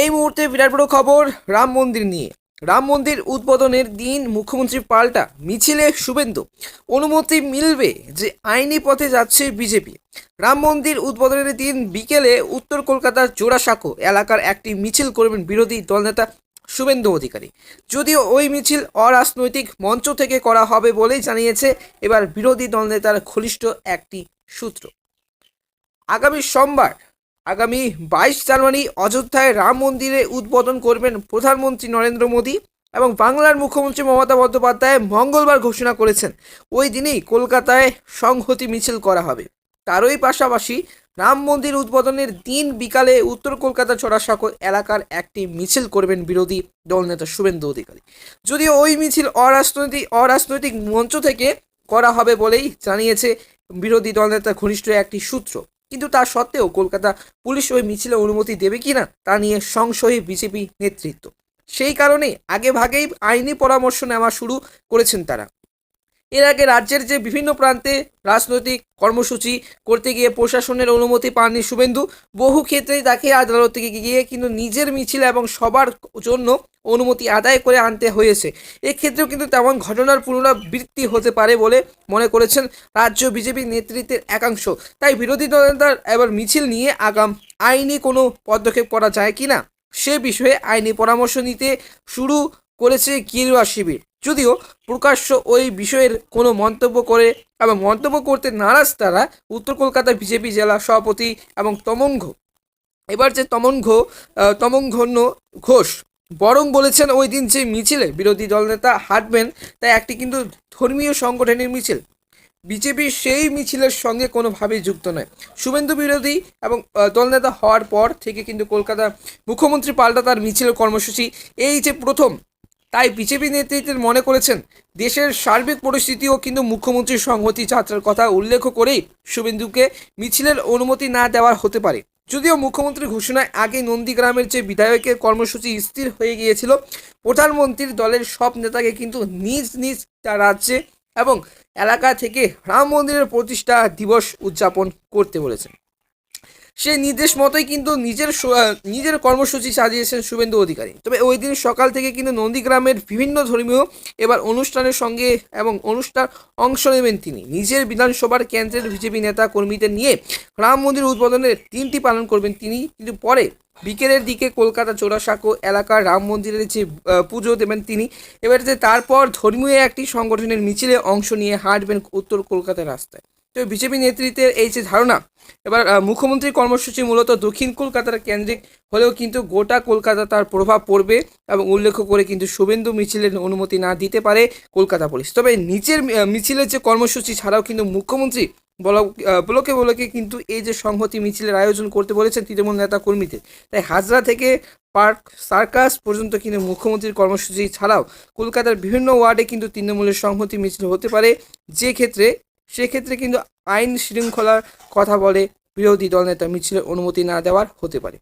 এই মুহূর্তে বিরাট বড় খবর রাম মন্দির নিয়ে। রাম মন্দির উদ্বোধনের দিন মুখ্যমন্ত্রী পাল্টা মিছিলে শুভেন্দু। অনুমতি মিলবে যে আইনি পথে যাচ্ছে বিজেপি। রাম মন্দির উদ্বোধনের দিন বিকেলে উত্তর কলকাতার জোড়াসাঁকো এলাকার একটি মিছিল করবেন বিরোধী দলনেতা শুভেন্দু অধিকারী। যদিও ওই মিছিল অরাজনৈতিক মঞ্চ থেকে করা হবে বলেই জানিয়েছে এবার বিরোধী দলনেতার ঘনিষ্ঠ একটি সূত্র। আগামী 22 জানুয়ারি অযোধ্যায় রাম মন্দিরে উদ্বোধন করবেন প্রধানমন্ত্রী নরেন্দ্র মোদী এবং বাংলার মুখ্যমন্ত্রী মমতা বন্দ্যোপাধ্যায় মঙ্গলবার ঘোষণা করেছেন ওই দিনেই কলকাতায় সংহতি মিছিল করা হবে। তারই পাশাপাশি রাম মন্দির উদ্বোধনের দিন বিকালে উত্তর কলকাতা জোড়াসাঁকো এলাকার একটি মিছিল করবেন বিরোধী দলনেতা শুভেন্দু অধিকারী। যদিও ওই মিছিল অরাজনৈতিক মঞ্চ থেকে করা হবে বলেই জানিয়েছে বিরোধী দলনেতা ঘনিষ্ঠ একটি সূত্র, কিন্তু তা সত্ত্বেও কলকাতা পুলিশ ওই মিছিলে অনুমতি দেবে কিনা তা নিয়ে সংশয়ী বিজেপি নেতৃত্ব। সেই কারণে আগে ভাগেই আইনি পরামর্শ নেওয়া শুরু করেছেন তারা। এর আগে রাজ্যের যে বিভিন্ন প্রান্তে রাজনৈতিক কর্মসূচি করতে গিয়ে প্রশাসনের অনুমতি পাননি শুভেন্দু। বহু ক্ষেত্রেই তাকে আদালতে গিয়ে কিন্তু নিজের মিছিল এবং সবার জন্য অনুমতি আদায় করে আনতে হয়েছে। এক্ষেত্রেও কিন্তু তেমন ঘটনার পুনরাবৃত্তি হতে পারে বলে মনে করেছেন রাজ্য বিজেপি নেতৃত্বের একাংশ। তাই বিরোধী দলনেতার এবার মিছিল নিয়ে আগাম আইনি কোনো পদক্ষেপ করা যায় কিনা সে বিষয়ে আইনি পরামর্শ নিতে শুরু করেছে গেরুয়া শিবির। যদিও প্রকাশ্য ওই বিষয়ের কোনো মন্তব্য করতে নারাজ তারা উত্তর কলকাতা বিজেপি জেলা সভাপতি এবং তমঙ্ঘন্য ঘোষ বরং বলেছেন ওই দিন যে মিছিলে বিরোধী দলনেতা হাঁটবেন তা একটি কিন্তু ধর্মীয় সংগঠনের মিছিল। বিজেপি সেই মিছিলের সঙ্গে কোনোভাবেই যুক্ত নয়। শুভেন্দু বিরোধী এবং দলনেতা হওয়ার পর থেকে কিন্তু কলকাতা মুখ্যমন্ত্রী পাল্টা তার মিছিল কর্মসূচি এই যে প্রথম, তাই বিজেপি নেতৃত্বের মনে করেছেন দেশের সার্বিক পরিস্থিতিও কিন্তু মুখ্যমন্ত্রীর সংহতি যাত্রার কথা উল্লেখ করেই শুভেন্দুকে মিছিলের অনুমতি না দেওয়ার হতে পারে। যদিও মুখ্যমন্ত্রীর ঘোষণায় আগে নন্দীগ্রামের যে বিধায়কের কর্মসূচি স্থির হয়ে গিয়েছিল, প্রধানমন্ত্রীর দলের সব নেতাকে কিন্তু নিজ নিজ রাজ্যে এবং এলাকা থেকে রাম মন্দিরের প্রতিষ্ঠা দিবস উদযাপন করতে বলেছেন। সেই নির্দেশ মতোই কিন্তু নিজের কর্মসূচি সাজিয়েছেন শুভেন্দু অধিকারী। তবে ওই দিন সকাল থেকে কিন্তু নন্দীগ্রামের বিভিন্ন ধর্মীয় অনুষ্ঠানের সঙ্গে অংশ নেবেন তিনি। নিজের বিধানসভার কেন্দ্রের বিজেপি নেতা কর্মীদের নিয়ে রাম মন্দির উদ্বোধনের দিনটি পালন করবেন তিনি, কিন্তু পরে বিকেলের দিকে কলকাতা জোড়াসাঁকো এলাকার রাম মন্দিরের যে পুজো দেবেন তিনি। এবার যে তারপর ধর্মীয় একটি সংগঠনের মিছিলে অংশ নিয়ে হাঁটবেন উত্তর কলকাতার রাস্তায়। তো বিজেপি নেতৃত্বের এই যে ধারণা, এবার মুখ্যমন্ত্রীর কর্মসূচি মূলত দক্ষিণ কলকাতার কেন্দ্রিক হলেও কিন্তু গোটা কলকাতা তার প্রভাব পড়বে এবং উল্লেখ করে কিন্তু শুভেন্দু মিছিলের অনুমতি না দিতে পারে কলকাতা পুলিশ। তবে নিজের মিছিলের যে কর্মসূচি ছাড়াও কিন্তু মুখ্যমন্ত্রী ব্লকে কিন্তু এই যে সংহতি মিছিলের আয়োজন করতে বলেছেন তৃণমূল নেতা কর্মীদের। তাই হাজরা থেকে পার্ক সার্কাস পর্যন্ত কিন্তু মুখ্যমন্ত্রীর কর্মসূচি ছাড়াও কলকাতার বিভিন্ন ওয়ার্ডে কিন্তু তৃণমূলের সংহতি মিছিল হতে পারে, সেক্ষেত্রে কিন্তু আইন শৃঙ্খলার কথা বলে বিরোধী দলনেতা মিছিলের অনুমতি না দেওয়ার হতে পারে।